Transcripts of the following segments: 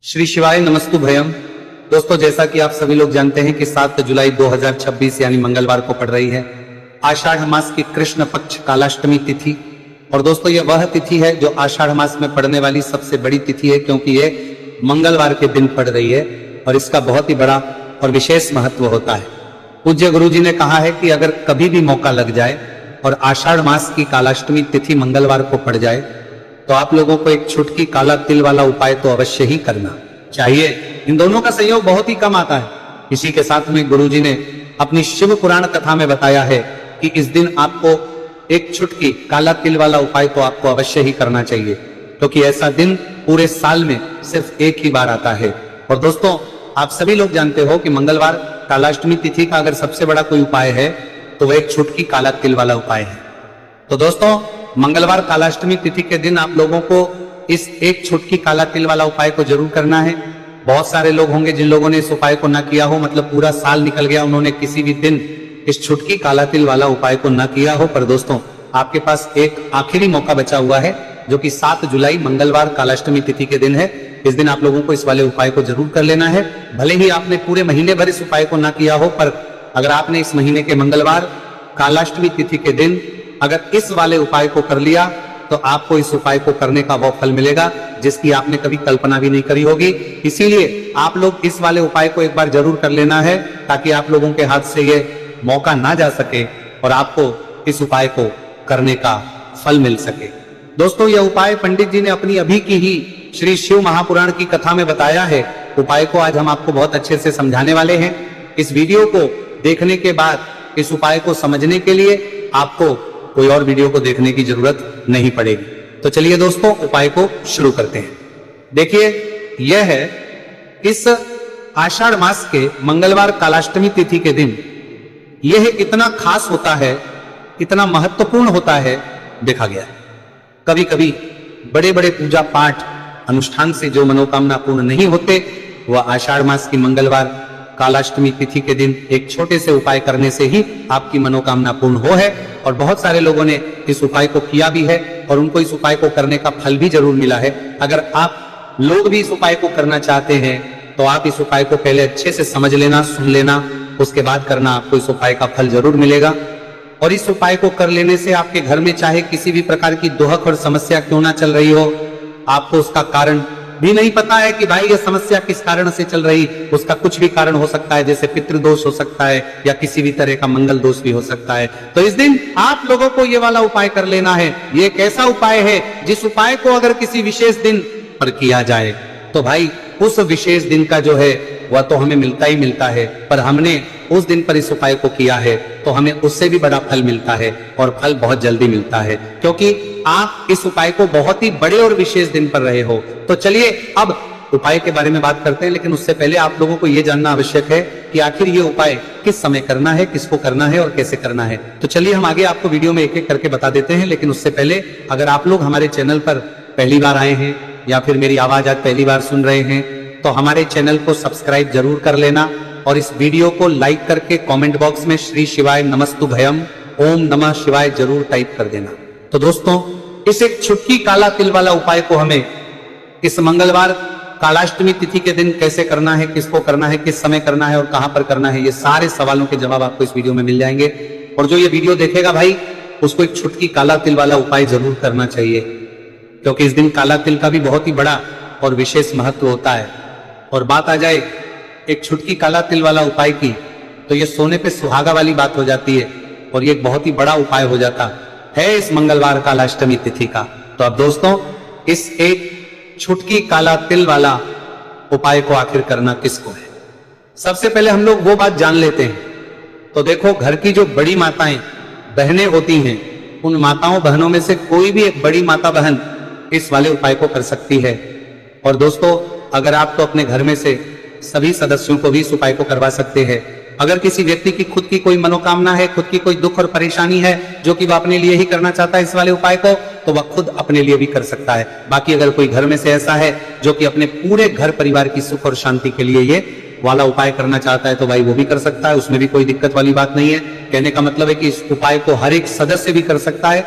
श्री शिवाय नमस्तु भयम। दोस्तों, जैसा कि आप सभी लोग जानते हैं कि 7 जुलाई 2026 यानी मंगलवार को पड़ रही है आषाढ़ मास की कृष्ण पक्ष कालाष्टमी तिथि। और दोस्तों, यह वह तिथि है जो आषाढ़ मास में पड़ने वाली सबसे बड़ी तिथि है, क्योंकि ये मंगलवार के दिन पड़ रही है और इसका बहुत ही बड़ा और विशेष महत्व होता है। पूज्य गुरु जी ने कहा है कि अगर कभी भी मौका लग जाए और आषाढ़ मास की कालाष्टमी तिथि मंगलवार को पड़ जाए तो आप लोगों को एक छुटकी काला तिल वाला उपाय तो अवश्य ही करना चाहिए। इन दोनों का संयोग बहुत ही कम आता है। इसी के साथ में गुरुजी ने अपनी शिव पुराण कथा में बताया है कि इस दिन आपको एक छुटकी काला तिल वाला उपाय तो आपको अवश्य ही करना चाहिए, क्योंकि ऐसा दिन पूरे साल में सिर्फ एक ही बार आता है। और दोस्तों, आप सभी लोग जानते हो कि मंगलवार कालाष्टमी तिथि का अगर सबसे बड़ा कोई उपाय है तो वह एक छुटकी काला तिल वाला उपाय है। तो दोस्तों, मंगलवार कालाष्टमी तिथि के दिन आप लोगों को इस एक छुटकी काला तिल वाला उपाय को जरूर करना है। बहुत सारे लोग होंगे जिन लोगों ने इस उपाय को ना किया हो, मतलब पूरा साल निकल गया, उन्होंने किसी भी दिन इस छुटकी काला तिल वाला उपाय को ना किया हो। पर दोस्तों, आपके पास एक आखिरी मौका बचा हुआ है, जो कि 7 जुलाई मंगलवार कालाष्टमी तिथि के दिन है। इस दिन आप लोगों को इस वाले उपाय को जरूर कर लेना है। भले ही आपने पूरे महीने भर इस उपाय को ना किया हो, पर अगर आपने इस महीने के मंगलवार कालाष्टमी तिथि के दिन अगर इस वाले उपाय को कर लिया तो आपको इस उपाय को करने का वो फल मिलेगा जिसकी आपने कभी कल्पना भी नहीं करी होगी। इसीलिए आप लोग इस वाले उपाय को एक बार जरूर कर लेना है, ताकि आप लोगों के हाथ से ये मौका ना जा सके और आपको इस उपाय को करने का फल मिल सके। दोस्तों, यह उपाय पंडित जी ने अपनी अभी की ही श्री शिव महापुराण की कथा में बताया है। उपाय को आज हम आपको बहुत अच्छे से समझाने वाले हैं। इस वीडियो को देखने के बाद इस उपाय को समझने के लिए आपको कोई और वीडियो को देखने की जरूरत नहीं पड़ेगी। तो चलिए दोस्तों, उपाय को शुरू करते हैं। देखिए, यह है इस आषाढ़ मास के मंगलवार कालाष्टमी तिथि के दिन यह इतना खास होता है, इतना महत्वपूर्ण होता है, देखा गया है। कभी कभी बड़े बड़े पूजा पाठ अनुष्ठान से जो मनोकामना पूर्ण नहीं होते, वह आषाढ़ मास की मंगलवार कालाष्टमी तिथि के दिन एक छोटे से उपाय करने से ही आपकी मनोकामना पूर्ण हो है। और बहुत सारे लोगों ने इस उपाय को किया भी है और उनको इस उपाय को करने का फल भी जरूर मिला है। अगर आप लोग भी इस उपाय को करना चाहते हैं तो आप इस उपाय को पहले अच्छे से समझ लेना, सुन लेना, उसके बाद करना, आपको इस उपाय का फल जरूर मिलेगा। और इस उपाय को कर लेने से आपके घर में चाहे किसी भी प्रकार की दुहक और समस्या क्यों ना चल रही हो, आपको उसका कारण भी नहीं पता है कि भाई ये समस्या किस कारण से चल रही, उसका कुछ भी कारण हो सकता है, जैसे पितृदोष हो सकता है या किसी भी तरह का मंगल दोष भी हो सकता है। तो इस दिन आप लोगों को ये वाला उपाय कर लेना है। ये एक ऐसा उपाय है जिस उपाय को अगर किसी विशेष दिन पर किया जाए तो भाई उस विशेष दिन का जो है वह तो हमें मिलता ही मिलता है, पर हमने उस दिन पर इस उपाय को किया है तो हमें उससे भी बड़ा फल मिलता है, और फल बहुत जल्दी मिलता है, क्योंकि आप इस उपाय को बहुत ही बड़े और विशेष दिन पर रहे हो। तो चलिए अब उपाय के बारे में बात करते हैं, लेकिन उससे पहले आप लोगों को यह जानना आवश्यक है कि आखिर ये उपाय किस समय करना है, किसको करना है और कैसे करना है। तो चलिए हम आगे आपको वीडियो में एक एक करके बता देते हैं। लेकिन उससे पहले अगर आप लोग हमारे चैनल पर पहली बार आए हैं या फिर मेरी आवाज आज पहली बार सुन रहे हैं तो हमारे चैनल को सब्सक्राइब जरूर कर लेना, और इस वीडियो को लाइक करके कमेंट बॉक्स में श्री शिवाय नमस्तु भयम ओम नमः शिवाय जरूर टाइप कर देना। तो दोस्तों, इस एक छुटकी काला तिल वाला उपाय को हमें इस मंगलवार कालाष्टमी तिथि के दिन कैसे करना है, किसको करना है, किस समय करना है और कहां पर करना है, ये सारे सवालों के जवाब आपको इस वीडियो में मिल जाएंगे। और जो ये वीडियो देखेगा भाई, उसको एक छुटकी काला तिल वाला उपाय जरूर करना चाहिए, क्योंकि इस दिन काला तिल का भी बहुत ही बड़ा और विशेष महत्व होता है। और बात आ जाए एक छुटकी काला तिल वाला उपाय की, तो ये सोने पे सुहागा वाली बात हो जाती है और ये एक बहुत ही बड़ा उपाय हो जाता है इस मंगलवार कालाष्टमी तिथि का। तो अब दोस्तों, इस एक छुटकी काला तिल वाला उपाय को आखिर करना किसको है, सबसे पहले हम लोग वो बात जान लेते हैं। तो देखो, घर की जो बड़ी माताएं बहनें होती हैं, उन माताओं बहनों में से कोई भी एक बड़ी माता बहन इस वाले उपाय को कर सकती है। और दोस्तों, अगर आप तो अपने घर में से सभी सदस्यों को भी इस उपाय को करवा सकते हैं। अगर किसी व्यक्ति की खुद की कोई मनोकामना है, खुद की कोई दुख और परेशानी है जो कि वह अपने लिए ही करना चाहता है इस वाले उपाय को, तो वह खुद अपने लिए भी कर सकता है। बाकी अगर कोई घर में से ऐसा है जो कि अपने पूरे घर परिवार की सुख और शांति के लिए ये वाला उपाय करना चाहता है, तो भाई वो भी कर सकता है, उसमें भी कोई दिक्कत वाली बात नहीं है। कहने का मतलब है कि इस उपाय को हर एक सदस्य भी कर सकता है।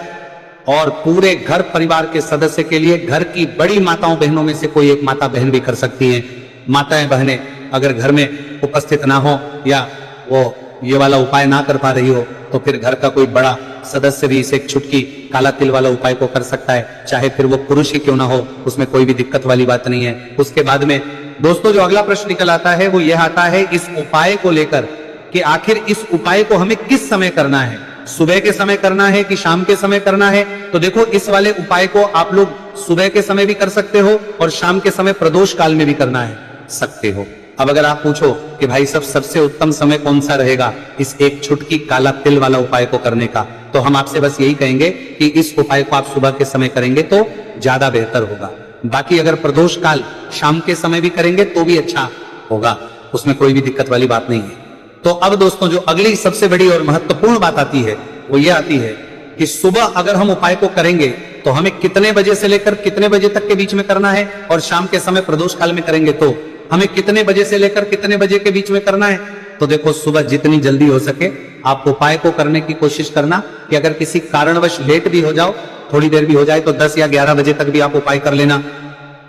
और पूरे घर परिवार के सदस्य के लिए घर की बड़ी माताओं बहनों में से कोई एक माता बहन भी कर सकती हैं। माताएं बहनें अगर घर में उपस्थित ना हो या वो ये वाला उपाय ना कर पा रही हो तो फिर घर का कोई बड़ा सदस्य भी इसे एक छुटकी काला तिल वाला उपाय को कर सकता है, चाहे फिर वो पुरुष ही क्यों ना हो, उसमें कोई भी दिक्कत वाली बात नहीं है। उसके बाद में दोस्तों जो अगला प्रश्न निकल आता है वो यह आता है इस उपाय को लेकर कि आखिर इस उपाय को हमें किस समय करना है, सुबह के समय करना है कि शाम के समय करना है। तो देखो इस वाले उपाय को आप लोग सुबह के समय भी कर सकते हो और शाम के समय प्रदोष काल में भी करना है सकते हो। अब अगर आप पूछो कि भाई सबसे उत्तम समय कौन सा रहेगा इस एक छुटकी काला तिल वाला उपाय को करने का, तो हम आपसे बस यही कहेंगे कि इस उपाय को आप सुबह के समय करेंगे तो ज्यादा बेहतर होगा। बाकी अगर प्रदोष काल शाम के समय भी करेंगे तो भी अच्छा होगा, उसमें कोई भी दिक्कत वाली बात नहीं है। तो अब दोस्तों जो अगली सबसे बड़ी और महत्वपूर्ण बात आती है वो ये आती है कि सुबह अगर हम उपाय को करेंगे तो हमें कितने बजे से लेकर कितने बजे तक के बीच में करना है, और शाम के समय प्रदोष काल में करेंगे तो हमें कितने बजे से लेकर कितने बजे के बीच में करना है। तो देखो सुबह जितनी जल्दी हो सके आप उपाय को करने की कोशिश करना कि अगर किसी कारणवश लेट भी हो जाओ, थोड़ी देर भी हो जाए तो 10 या 11 बजे तक भी आप उपाय कर लेना,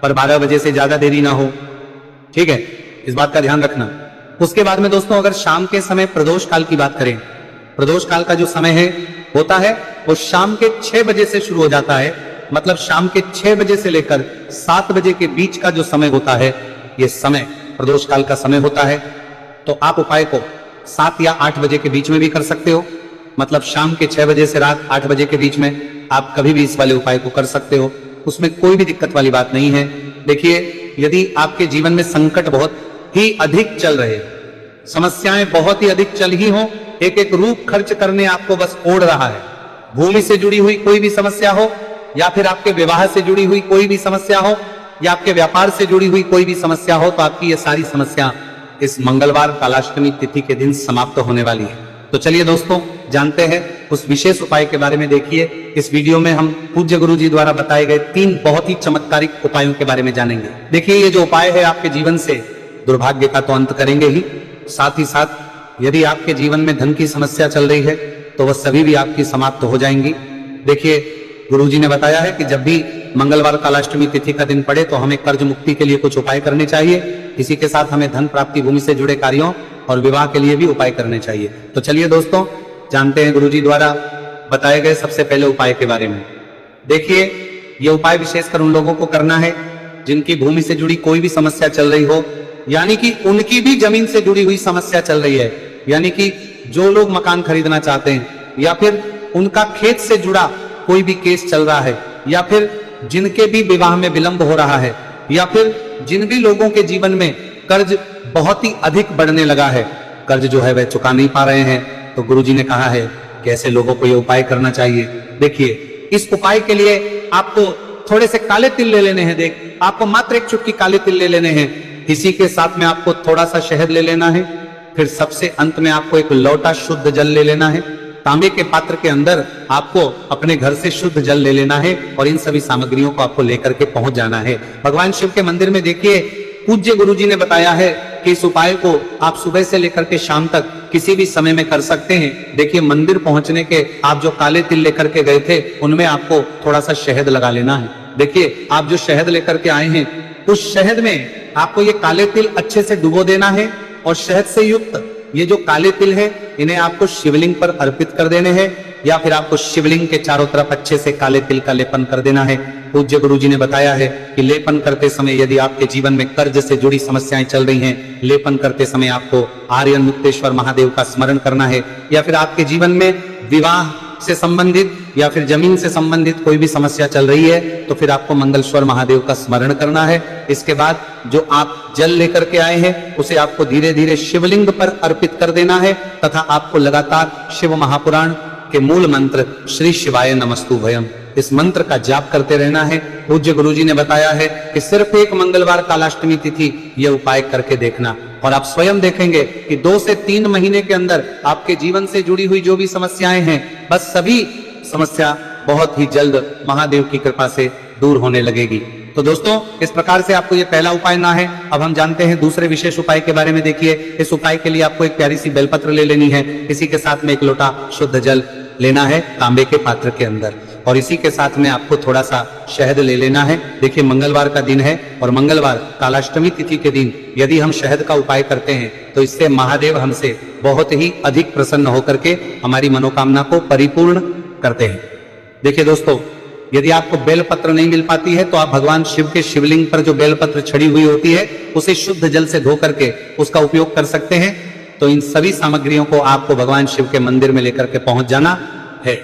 पर 12 बजे से ज्यादा देरी ना हो, ठीक है, इस बात का ध्यान रखना। उसके बाद में दोस्तों अगर शाम के समय प्रदोष काल की बात करें, प्रदोष काल का जो समय है होता है वो शाम के 6 बजे से शुरू हो जाता है, मतलब शाम के 6 बजे से लेकर 7 बजे के बीच का जो समय होता है ये समय प्रदोष काल का समय होता है। तो आप उपाय को 7 या 8 बजे के बीच में भी कर सकते हो, मतलब शाम के 6 बजे से रात 8 बजे के बीच में आप कभी भी इस वाले उपाय को कर सकते हो, उसमें कोई भी दिक्कत वाली बात नहीं है। देखिए यदि आपके जीवन में संकट बहुत ही अधिक चल रहे, समस्याएं बहुत ही अधिक चल ही हो, एक एक रूप खर्च करने आपको बस ओढ़ रहा है, भूमि से जुड़ी हुई कोई भी समस्या हो या फिर आपके विवाह से जुड़ी हुई कोई भी समस्या हो या आपके व्यापार से जुड़ी हुई कोई भी समस्या हो, तो आपकी ये सारी समस्या इस मंगलवार कालाष्टमी तिथि के दिन समाप्त होने वाली है। तो चलिए दोस्तों जानते हैं उस विशेष उपाय के बारे में। देखिए इस वीडियो में हम पूज्य गुरु जी द्वारा बताए गए 3 बहुत ही चमत्कारिक उपायों के बारे में जानेंगे। देखिए ये जो उपाय है आपके जीवन से दुर्भाग्य का तो अंत करेंगे ही, साथ ही साथ यदि आपके जीवन में धन की समस्या चल रही है तो वह सभी भी आपकी समाप्त हो जाएंगी। देखिए गुरुजी ने बताया है कि जब भी मंगलवार कालाष्टमी तिथि का दिन पड़े तो हमें कर्ज मुक्ति के लिए कुछ उपाय करने चाहिए, इसी के साथ हमें धन प्राप्ति, भूमि से जुड़े कार्यों और विवाह के लिए भी उपाय करने चाहिए। तो चलिए दोस्तों जानते हैं गुरुजी द्वारा बताए गए सबसे पहले उपाय के बारे में। देखिए ये उपाय विशेषकर उन लोगों को करना है जिनकी भूमि से जुड़ी कोई भी समस्या चल रही हो, यानी कि उनकी भी जमीन से जुड़ी हुई समस्या चल रही है, यानी कि जो लोग मकान खरीदना चाहते हैं या फिर उनका खेत से जुड़ा कोई भी केस चल रहा है, या फिर जिनके भी विवाह में विलंब हो रहा है, या फिर जिन भी लोगों के जीवन में कर्ज बहुत ही अधिक बढ़ने लगा है, कर्ज जो है वह चुका नहीं पा रहे हैं, तो गुरुजी ने कहा है कि ऐसे लोगों को ये उपाय करना चाहिए। देखिए इस उपाय के लिए आपको थोड़े से काले तिल ले लेने हैं। देख आपको मात्र एक चुटकी काले तिल ले लेने हैं, इसी के साथ में आपको थोड़ा सा शहद ले लेना है, फिर सबसे अंत में आपको एक लोटा शुद्ध जल ले लेना है। तांबे के पात्र के अंदर आपको अपने घर से शुद्ध जल ले लेना है और इन सभी सामग्रियों को आपको लेकर के पहुंच जाना है भगवान शिव के मंदिर में। देखिए पूज्य गुरुजी ने बताया है कि इस उपाय को आप सुबह से लेकर के शाम तक किसी भी समय में कर सकते हैं। देखिए मंदिर पहुंचने के आप जो काले तिल लेकर के गए थे उनमें आपको थोड़ा सा शहद लगा लेना है। देखिए आप जो शहद लेकर के आए हैं उस शहद में आपको ये काले तिल अच्छे से डुबो देना है और शहद से युक्त ये जो काले तिल है इन्हें आपको शिवलिंग पर अर्पित कर देने हैं, या फिर आपको शिवलिंग के चारों तरफ अच्छे से काले तिल का लेपन कर देना है। पूज्य गुरुजी ने बताया है कि लेपन करते समय यदि आपके जीवन में कर्ज से जुड़ी समस्याएं चल रही हैं, लेपन करते समय आपको आर्यन मुक्तेश्वर महादेव का स्मरण करना है, या फिर आपके जीवन में विवाह से संबंधित या फिर जमीन से संबंधित कोई भी समस्या चल रही है तो फिर आपको मंगलेश्वर महादेव का स्मरण करना है। इसके बाद जो आप जल लेकर के आए हैं उसे आपको धीरे धीरे शिवलिंग पर अर्पित कर देना है, तथा आपको लगातार शिव महापुराण के मूल मंत्र श्री शिवाय नमस्तुभयम इस मंत्र का जाप करते रहना है। पूज्य गुरुजी ने बताया है कि सिर्फ एक मंगलवार कालाष्टमी तिथि यह उपाय करके देखना और आप स्वयं देखेंगे कि 2 से 3 महीने के अंदर आपके जीवन से जुड़ी हुई जो भी समस्याएं हैं बस सभी समस्या बहुत ही जल्द महादेव की कृपा से दूर होने लगेगी। तो दोस्तों इस प्रकार से आपको ये पहला उपाय ना है। अब हम जानते हैं दूसरे विशेष उपाय के बारे में। देखिए इस उपाय के लिए आपको एक प्यारी सी बेलपत्र ले लेनी है, इसी के साथ में एक लोटा शुद्ध जल लेना है तांबे के पात्र के अंदर। और इसी के साथ में आपको थोड़ा सा शहद ले लेना है। देखिए मंगलवार का दिन है और मंगलवार कालाष्टमी तिथि के दिन यदि हम शहद का उपाय करते हैं तो इससे महादेव हमसे बहुत ही अधिक प्रसन्न होकर के हमारी मनोकामना को परिपूर्ण करते हैं। देखिए दोस्तों, यदि आपको बेलपत्र नहीं मिल पाती है तो आप भगवान शिव के शिवलिंग पर जो बेलपत्र छड़ी हुई होती है उसे शुद्ध जल से धो करके उसका उपयोग कर सकते हैं। तो इन सभी सामग्रियों को आपको भगवान शिव के मंदिर में लेकर के पहुंच जाना है।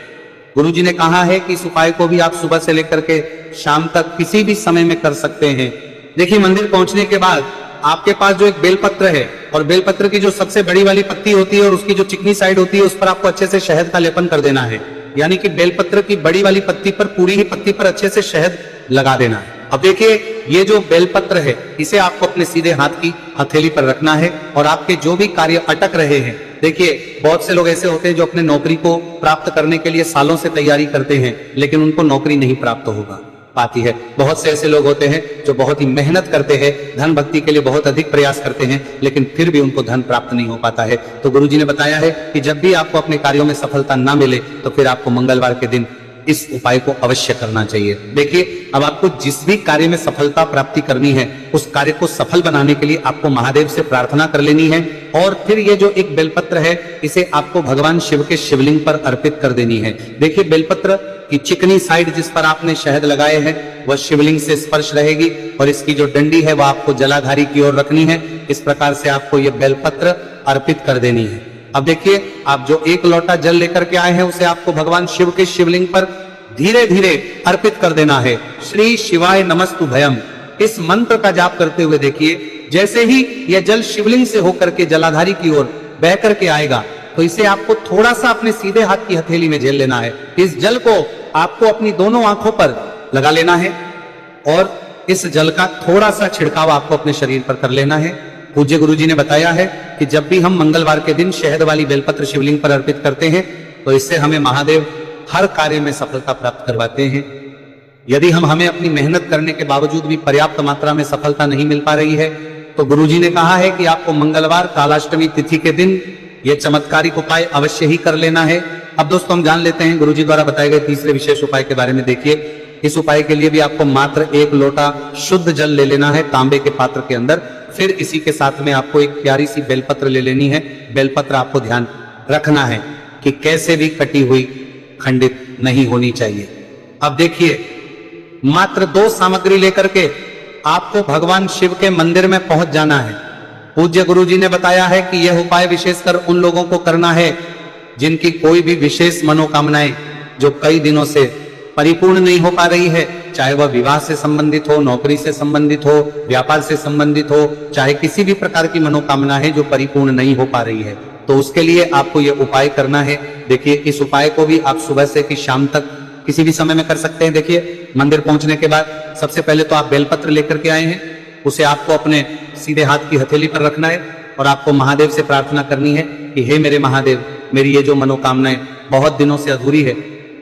गुरुजी ने कहा है कि इस उपाय को भी आप सुबह से लेकर के शाम तक किसी भी समय में कर सकते हैं। देखिए मंदिर पहुंचने के बाद आपके पास जो एक बेलपत्र है और बेलपत्र की जो सबसे बड़ी वाली पत्ती होती है और उसकी जो चिकनी साइड होती है उस पर आपको अच्छे से शहद का लेपन कर देना है। यानी कि बेलपत्र की बड़ी वाली पत्ती पर, पूरी ही पत्ती पर अच्छे से शहद लगा देना है। अब देखिए ये जो बेलपत्र है इसे आपको अपने सीधे हाथ की हथेली पर रखना है और आपके जो भी कार्य अटक रहे हैं, देखिए बहुत से लोग ऐसे होते हैं जो अपने नौकरी को प्राप्त करने के लिए सालों से तैयारी करते हैं लेकिन उनको नौकरी नहीं प्राप्त होगा पाती है। बहुत से ऐसे लोग होते हैं जो बहुत ही मेहनत करते हैं, धन भक्ति के लिए बहुत अधिक प्रयास करते हैं लेकिन फिर भी उनको धन प्राप्त नहीं हो पाता है। तो गुरुजी ने बताया है कि जब भी आपको अपने कार्यों में सफलता ना मिले तो फिर आपको मंगलवार के दिन इस उपाय को अवश्य करना चाहिए। देखिए अब आपको जिस भी कार्य में सफलता प्राप्ति करनी है उस कार्य को सफल बनाने के लिए आपको महादेव से प्रार्थना कर लेनी है और फिर ये जो एक बेलपत्र है इसे आपको भगवान शिव के शिवलिंग पर अर्पित कर देनी है। देखिए बेलपत्र की चिकनी साइड जिस पर आपने शहद लगाए हैं वह शिवलिंग से स्पर्श रहेगी और इसकी जो डंडी है वह आपको जलाधारी की ओर रखनी है। इस प्रकार से आपको यह बेलपत्र अर्पित कर देनी है। अब देखिए आप जो एक लोटा जल लेकर के आए हैं उसे आपको भगवान शिव के शिवलिंग पर धीरे धीरे अर्पित कर देना है। श्री शिवाय नमस्तु भयम इस मंत्र का जाप करते हुए देखिए जैसे ही यह जल शिवलिंग से होकर के जलाधारी की ओर बह करके आएगा तो इसे आपको थोड़ा सा अपने सीधे हाथ की हथेली में झेल लेना है। इस जल को आपको अपनी दोनों आंखों पर लगा लेना है और इस जल का थोड़ा सा छिड़काव आपको अपने शरीर पर कर लेना है। पूज्य गुरुजी ने बताया है कि जब भी हम मंगलवार के दिन शहद वाली बेलपत्र शिवलिंग पर अर्पित करते हैं तो इससे हमें महादेव हर कार्य में सफलता प्राप्त करवाते हैं। यदि हमें अपनी मेहनत करने के बावजूद भी पर्याप्त मात्रा में सफलता नहीं मिल पा रही है तो गुरुजी ने कहा है कि आपको मंगलवार कालाष्टमी तिथि के दिन यह चमत्कारिक उपाय अवश्य ही कर लेना है। अब दोस्तों हम जान लेते हैं गुरुजी द्वारा बताए गए तीसरे विशेष उपाय के बारे में। देखिए इस उपाय के लिए भी आपको मात्र एक लोटा शुद्ध जल ले लेना है तांबे के पात्र के अंदर। फिर इसी के साथ में आपको एक प्यारी सी बेलपत्र ले लेनी है। बेलपत्र आपको ध्यान रखना है कि कैसे भी कटी हुई खंडित नहीं होनी चाहिए। अब देखिए मात्र 2 सामग्री लेकर के आपको भगवान शिव के मंदिर में पहुंच जाना है। पूज्य गुरुजी ने बताया है कि यह उपाय विशेषकर उन लोगों को करना है जिनकी कोई भी विशेष मनोकामनाएं जो कई दिनों से परिपूर्ण नहीं हो पा रही है, चाहे वह विवाह से संबंधित हो, नौकरी से संबंधित हो, व्यापार से संबंधित हो, चाहे किसी भी प्रकार की मनोकामना है जो परिपूर्ण नहीं हो पा रही है, तो उसके लिए आपको यह उपाय करना है। देखिए इस उपाय को भी आप सुबह से कि शाम तक किसी भी समय में कर सकते हैं। देखिए मंदिर पहुंचने के बाद सबसे पहले तो आप बेलपत्र लेकर के आए हैं, उसे आपको अपने सीधे हाथ की हथेली पर रखना है और आपको महादेव से प्रार्थना करनी है कि हे मेरे महादेव, मेरी ये जो मनोकामनाएं बहुत दिनों से अधूरी है,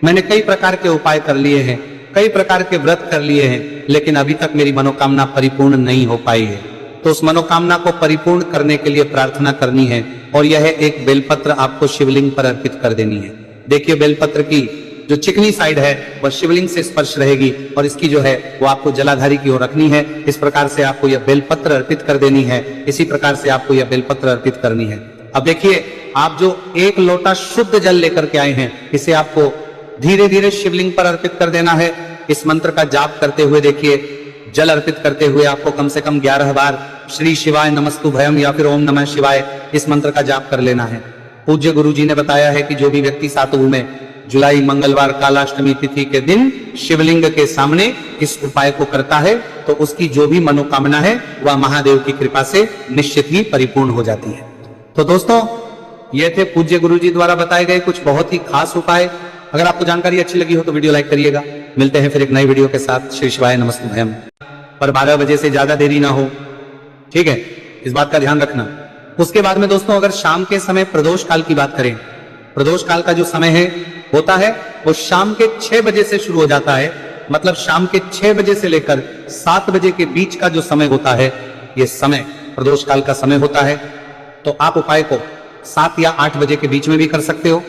मैंने कई प्रकार के उपाय कर लिए हैं, कई प्रकार के व्रत कर लिए हैं, लेकिन अभी तक मेरी मनोकामना परिपूर्ण नहीं हो पाई है। तो उस मनोकामना को परिपूर्ण करने के लिए प्रार्थना करनी है और यह एक बेलपत्र आपको शिवलिंग पर अर्पित कर देनी है। देखिए बेलपत्र की जो चिकनी साइड है वह शिवलिंग से स्पर्श रहेगी और इसकी जो है वो आपको जलाधारी की ओर रखनी है। इस प्रकार से आपको यह बेलपत्र अर्पित कर देनी है। इसी प्रकार से आपको यह बेलपत्र अर्पित करनी है। अब देखिए आप जो एक लोटा शुद्ध जल लेकर के आए हैं इसे आपको धीरे धीरे शिवलिंग पर अर्पित कर देना है। इस मंत्र का जाप करते हुए देखिए जल अर्पित करते हुए आपको कम से कम 11 बार श्री शिवाय नमस्तु भयम या फिर ओम नमः शिवाय इस मंत्र का जाप कर लेना है। पूज्य गुरुजी ने बताया है कि जो भी व्यक्ति 7 में जुलाई मंगलवार कालाष्टमी तिथि के दिन शिवलिंग के सामने इस उपाय को करता है तो उसकी जो भी मनोकामना है वह महादेव की कृपा से निश्चित ही परिपूर्ण हो जाती है। तो दोस्तों ये थे पूज्य गुरुजी द्वारा बताए गए कुछ बहुत ही खास उपाय। अगर आपको जानकारी अच्छी लगी हो तो वीडियो लाइक करिएगा। मिलते हैं फिर एक नई वीडियो के साथ। श्री शिवाय नमस्तु भयम। पर 12 बजे से ज्यादा देरी ना हो, ठीक है, इस बात का ध्यान रखना। उसके बाद में दोस्तों अगर शाम के समय प्रदोष काल की बात करें, प्रदोष काल का जो समय है होता है वो शाम के 6 बजे से शुरू हो जाता है। मतलब शाम के 6 बजे से लेकर 7 बजे के बीच का जो समय होता है ये समय प्रदोष काल का समय होता है। तो आप उपाय को 7 या 8 बजे के बीच में भी कर सकते हो।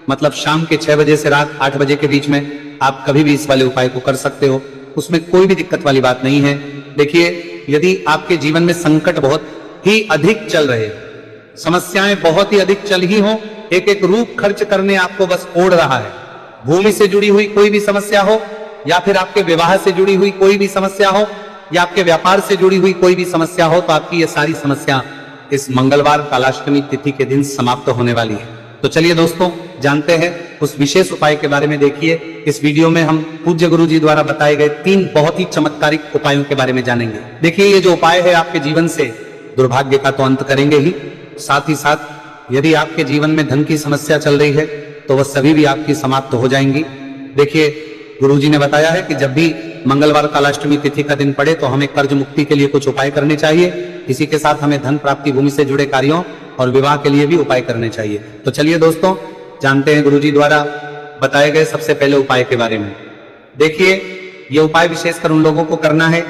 मतलब शाम के 6 बजे से रात 8 बजे के बीच में आप कभी भी इस वाले उपाय को कर सकते हो, उसमें कोई भी दिक्कत वाली बात नहीं है। देखिए, यदि आपके जीवन में संकट बहुत ही अधिक चल रहे, समस्याएं बहुत ही अधिक चल ही हो, एक एक रूप खर्च करने आपको बस ओढ़ रहा है, भूमि से जुड़ी हुई कोई भी समस्या हो, या फिर आपके विवाह से जुड़ी हुई कोई भी समस्या हो, या आपके व्यापार से जुड़ी हुई कोई भी समस्या हो, तो आपकी ये सारी समस्या इस मंगलवार कालाष्टमी तिथि के दिन समाप्त होने वाली है। तो चलिए दोस्तों, जानते हैं उस विशेष उपाय के बारे में। देखिए, इस वीडियो में हम पूज्य गुरु जी द्वारा बताए गए 3 बहुत ही चमत्कारिक उपायों के बारे में जानेंगे। देखिए, ये जो उपाय है आपके जीवन से दुर्भाग्य का तो अंत करेंगे ही, साथ ही साथ यदि आपके जीवन में धन की समस्या चल रही है तो वह सभी भी आपकी समाप्त हो जाएंगी। देखिए, गुरुजी ने बताया है कि जब भी मंगलवार कालाष्टमी तिथि का दिन पड़े तो हमें कर्ज मुक्ति के लिए कुछ उपाय करने चाहिए। इसी के साथ हमें धन प्राप्ति, भूमि से जुड़े कार्यों और विवाह के लिए भी उपाय करने चाहिए। तो चलिए दोस्तों, जानते हैं गुरुजी द्वारा बताए गए सबसे पहले उपाय के बारे में। देखिए, ये उपाय विशेषकर उन लोगों को करना है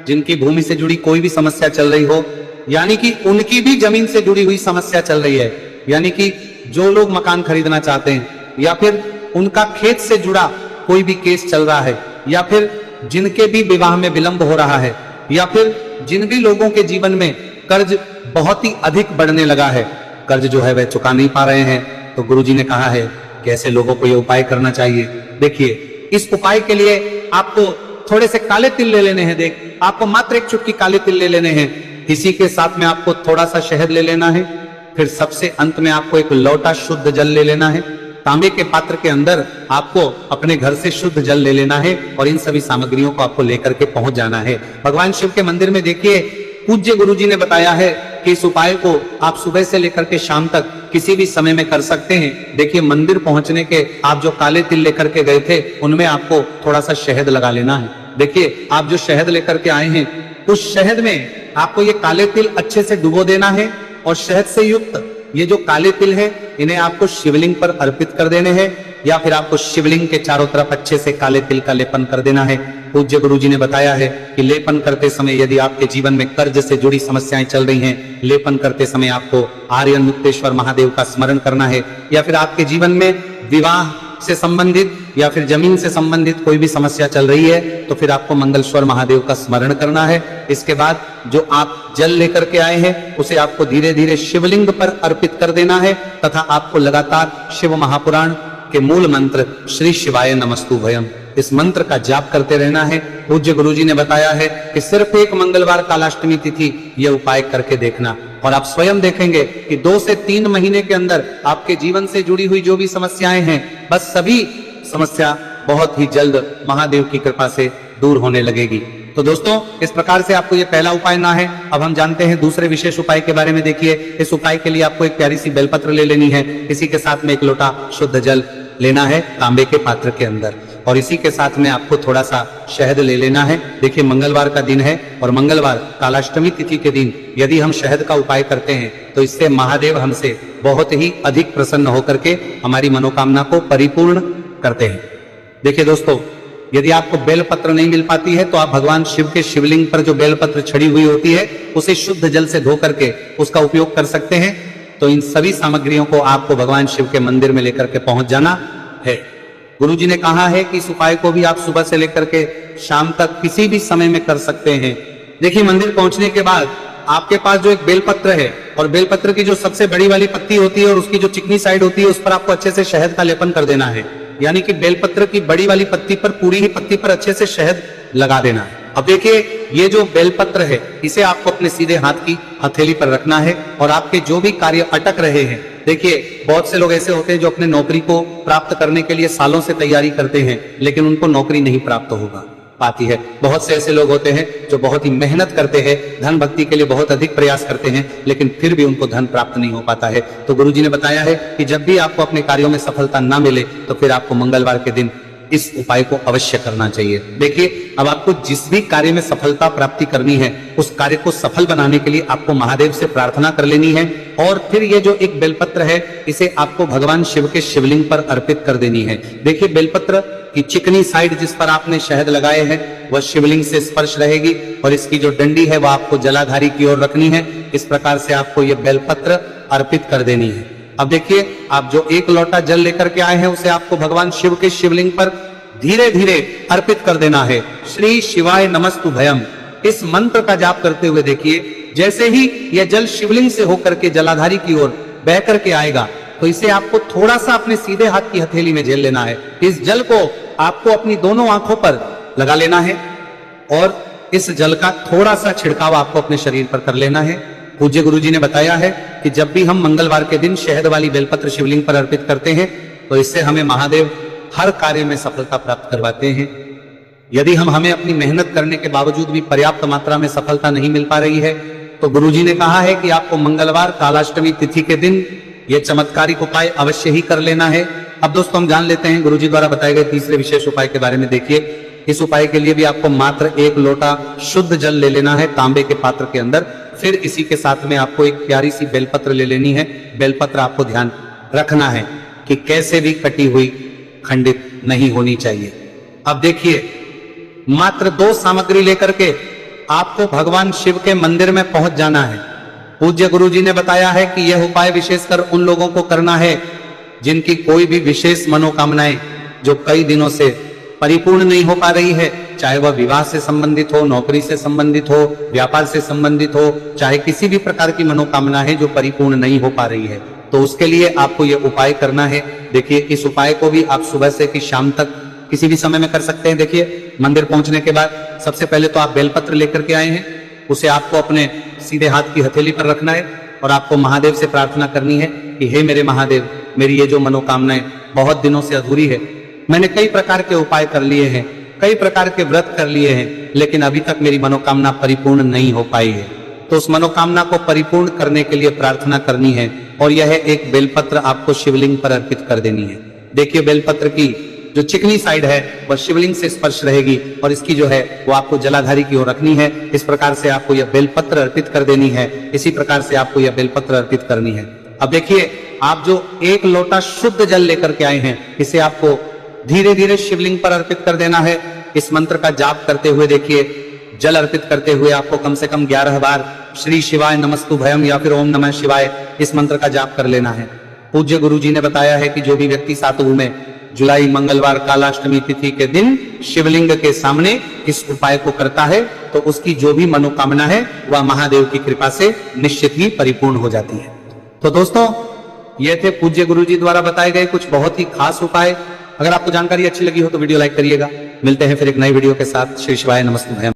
जिनकी भूमि से जुड़ी कोई भी समस्या चल रही हो, यानी कि उनकी भी जमीन से जुड़ी हुई समस्या चल रही है, यानी कि जो लोग मकान खरीदना चाहते हैं, या फिर उनका खेत से जुड़ा कोई भी केस चल रहा है, या फिर जिनके भी विवाह में विलंब हो रहा है, या फिर जिन भी लोगों के जीवन में कर्ज बहुत ही अधिक बढ़ने लगा है, कर्ज जो है वह चुका नहीं पा रहे हैं, तो गुरुजी ने कहा है कि ऐसे लोगों को यह उपाय करना चाहिए। देखिए, इस उपाय के लिए आपको थोड़े से काले तिल ले लेने हैं। देख, आपको मात्र एक चुटकी काले तिल ले लेने हैं। इसी के साथ में आपको थोड़ा सा शहद ले लेना है। फिर सबसे अंत में आपको एक लोटा शुद्ध जल ले लेना है। तांबे के पात्र के अंदर आपको अपने घर से शुद्ध जल ले लेना है और इन सभी सामग्रियों को आपको लेकर के पहुंच जाना है भगवान शिव के मंदिर में। देखिए, पूज्य गुरुजी ने बताया है कि इस उपाय को आप सुबह से लेकर के शाम तक किसी भी समय में कर सकते हैं। देखिए, मंदिर पहुंचने के आप जो काले तिल लेकर के गए थे, उनमें आपको थोड़ा सा शहद लगा लेना है। देखिए, आप जो शहद लेकर के आए हैं, उस शहद में आपको ये काले तिल अच्छे से डुबो देना है और शहद से युक्त ये जो काले तिल है, इन्हें आपको शिवलिंग पर अर्पित कर देने हैं, या फिर आपको शिवलिंग के चारों तरफ अच्छे से काले तिल का लेपन कर देना है। पूज्य गुरुजी ने बताया है कि लेपन करते समय यदि आपके जीवन में कर्ज से जुड़ी समस्याएं चल रही हैं, लेपन करते समय आपको आर्यन मुक्तेश्वर महादेव का स्मरण करना है, या फिर आपके जीवन में विवाह से संबंधित या फिर जमीन से संबंधित कोई भी समस्या चल रही है, तो फिर आपको मंगलेश्वर महादेव का स्मरण करना है। इसके बाद जो आप जल लेकर के आए हैं, उसे आपको धीरे धीरे शिवलिंग पर अर्पित कर देना है, तथा आपको लगातार शिव महापुराण के मूल मंत्र श्री शिवाय नमस्तु भयम, इस मंत्र का जाप करते रहना है। पूज्य गुरुजी ने बताया है कि सिर्फ एक मंगलवार कालाष्टमी तिथि यह उपाय करके देखना, और आप स्वयं देखेंगे कि 2 से 3 महीने के अंदर आपके जीवन से जुड़ी हुई जो भी समस्याएं हैं, बस सभी समस्या बहुत ही जल्द महादेव की कृपा से दूर होने लगेगी। तो दोस्तों, इस प्रकार से आपको ये पहला उपाय ना है। अब हम जानते हैं दूसरे विशेष उपाय के बारे में। देखिए, इस उपाय के लिए आपको एक प्यारी सी बेलपत्र ले लेनी है। इसी के साथ में एक लोटा शुद्ध जल लेना है तांबे के पात्र के अंदर, और इसी के साथ में आपको थोड़ा सा शहद ले लेना है। देखिए, मंगलवार का दिन है और मंगलवार कालाष्टमी तिथि के दिन यदि हम शहद का उपाय करते हैं तो इससे महादेव हमसे बहुत ही अधिक प्रसन्न होकर के हमारी मनोकामना को परिपूर्ण करते हैं। देखिए दोस्तों, यदि आपको बेलपत्र नहीं मिल पाती है तो आप भगवान शिव के शिवलिंग पर जो बेलपत्र छड़ी हुई होती है, उसे शुद्ध जल से धो करके उसका उपयोग कर सकते हैं। तो इन सभी सामग्रियों को आपको भगवान शिव के मंदिर में लेकर के पहुंच जाना है। गुरुजी ने कहा है कि इस उपाय को भी आप सुबह से लेकर के शाम तक किसी भी समय में कर सकते हैं। देखिए, मंदिर पहुंचने के बाद आपके पास जो एक बेलपत्र है, और बेलपत्र की जो सबसे बड़ी वाली पत्ती होती है और उसकी जो चिकनी साइड होती है, उस पर आपको अच्छे से शहद का लेपन कर देना है। यानी कि बेलपत्र की बड़ी वाली पत्ती पर, पूरी ही पत्ती पर अच्छे से शहद लगा देना है। अब देखिए, ये जो बेलपत्र है, इसे आपको अपने सीधे हाथ की हथेली पर रखना है, और आपके जो भी कार्य अटक रहे हैं, देखिए बहुत से लोग ऐसे होते हैं जो अपने नौकरी को प्राप्त करने के लिए सालों से तैयारी करते हैं, लेकिन उनको नौकरी नहीं प्राप्त होगा पाती है। बहुत से ऐसे लोग होते हैं जो बहुत ही मेहनत करते हैं, धन भक्ति के लिए बहुत अधिक प्रयास करते हैं, लेकिन फिर भी उनको धन प्राप्त नहीं हो पाता है। तो गुरुजी ने बताया है कि जब भी आपको अपने कार्यों में सफलता ना मिले, तो फिर आपको मंगलवार के दिन इस उपाय को अवश्य करना चाहिए। देखिए, अब आपको जिस भी कार्य में सफलता प्राप्ति करनी है, उस कार्य को सफल बनाने के लिए आपको महादेव से प्रार्थना कर लेनी है, और फिर ये जो एक बेलपत्र है, इसे आपको भगवान शिव के शिवलिंग पर अर्पित कर देनी है। देखिए, बेलपत्र की चिकनी साइड जिस पर आपने शहद लगाए हैं, वह शिवलिंग से स्पर्श रहेगी, और इसकी जो डंडी है वह आपको जलाधारी की ओर रखनी है। इस प्रकार से आपको ये बेलपत्र अर्पित कर देनी है। अब देखिए, आप जो एक लोटा जल लेकर के आए हैं, उसे आपको भगवान शिव के शिवलिंग पर धीरे धीरे अर्पित कर देना है। श्री शिवाय नमस्तु भयम, इस मंत्र का जाप करते हुए देखिए, जैसे ही यह जल शिवलिंग से होकर के जलाधारी की ओर बह करके आएगा, तो इसे आपको थोड़ा सा अपने सीधे हाथ की हथेली में झेल लेना है। इस जल को आपको अपनी दोनों आंखों पर लगा लेना है और इस जल का थोड़ा सा छिड़काव आपको अपने शरीर पर कर लेना है। पूज्य गुरुजी ने बताया है कि जब भी हम मंगलवार के दिन शहद वाली बेलपत्र शिवलिंग पर अर्पित करते हैं, तो इससे हमें महादेव हर कार्य में सफलता प्राप्त करवाते हैं। यदि हमें अपनी मेहनत करने के बावजूद भी पर्याप्त मात्रा में सफलता नहीं मिल पा रही है, तो गुरुजी ने कहा है कि आपको मंगलवार कालाष्टमी तिथि के दिन यह चमत्कारिक उपाय अवश्य ही कर लेना है। अब दोस्तों हम जान लेते हैं गुरुजी द्वारा बताए गए तीसरे विशेष उपाय के बारे में। देखिए, इस उपाय के लिए भी आपको मात्र 1 लोटा शुद्ध जल ले लेना है तांबे के पात्र के अंदर। फिर इसी के साथ में आपको एक प्यारी सी बेलपत्र ले लेनी है। बेलपत्र आपको ध्यान रखना है कि कैसे भी कटी हुई खंडित नहीं होनी चाहिए। अब देखिए, मात्र 2 सामग्री लेकर के आपको भगवान शिव के मंदिर में पहुंच जाना है। पूज्य गुरुजी ने बताया है कि यह उपाय विशेषकर उन लोगों को करना है जिनकी कोई भी विशेष मनोकामनाएं जो कई दिनों से परिपूर्ण नहीं हो पा रही है, चाहे वह विवाह से संबंधित हो, नौकरी से संबंधित हो, व्यापार से संबंधित हो, चाहे किसी भी प्रकार की मनोकामना है जो परिपूर्ण नहीं हो पा रही है, तो उसके लिए आपको यह उपाय करना है। देखिए, इस उपाय को भी आप सुबह से कि शाम तक किसी भी समय में कर सकते हैं। देखिए, मंदिर पहुंचने के बाद सबसे पहले तो आप बेलपत्र लेकर के आए हैं, उसे आपको अपने सीधे हाथ की हथेली पर रखना है और आपको महादेव से प्रार्थना करनी है कि हे मेरे महादेव, मेरी ये जो मनोकामनाएं बहुत दिनों से अधूरी है, मैंने कई प्रकार के उपाय कर लिए हैं, कई प्रकार के व्रत कर लिए हैं, लेकिन अभी तक मेरी मनोकामना परिपूर्ण नहीं हो पाई है। तो उस मनोकामना को परिपूर्ण करने के लिए प्रार्थना करनी है और यह एक बेलपत्र आपको शिवलिंग पर अर्पित कर देनी है। देखिए, बेलपत्र की जो चिकनी साइड है वह शिवलिंग से स्पर्श रहेगी और इसकी जो है वो आपको जलाधारी की ओर रखनी है। इस प्रकार से आपको यह बेलपत्र अर्पित कर देनी है। इसी प्रकार से आपको यह बेलपत्र अर्पित करनी है। अब देखिए, आप जो 1 लोटा शुद्ध जल लेकर के आए हैं, इसे आपको धीरे धीरे शिवलिंग पर अर्पित कर देना है। इस मंत्र का जाप करते हुए देखिए, जल अर्पित करते हुए आपको कम से कम 11 बार श्री शिवाय नमस्तु भयम या फिर ओम नमः शिवाय इस मंत्र का जाप कर लेना है। पूज्य गुरुजी ने बताया है कि जो भी व्यक्ति 7 जुलाई मंगलवार कालाष्टमी तिथि के दिन शिवलिंग के सामने इस उपाय को करता है, तो उसकी जो भी मनोकामना है वह महादेव की कृपा से निश्चित ही परिपूर्ण हो जाती है। तो दोस्तों, ये थे पूज्य गुरुजी द्वारा बताए गए कुछ बहुत ही खास उपाय। अगर आपको जानकारी अच्छी लगी हो तो वीडियो लाइक करिएगा। मिलते हैं फिर एक नई वीडियो के साथ। श्री शिवाय नमस्तु भयम।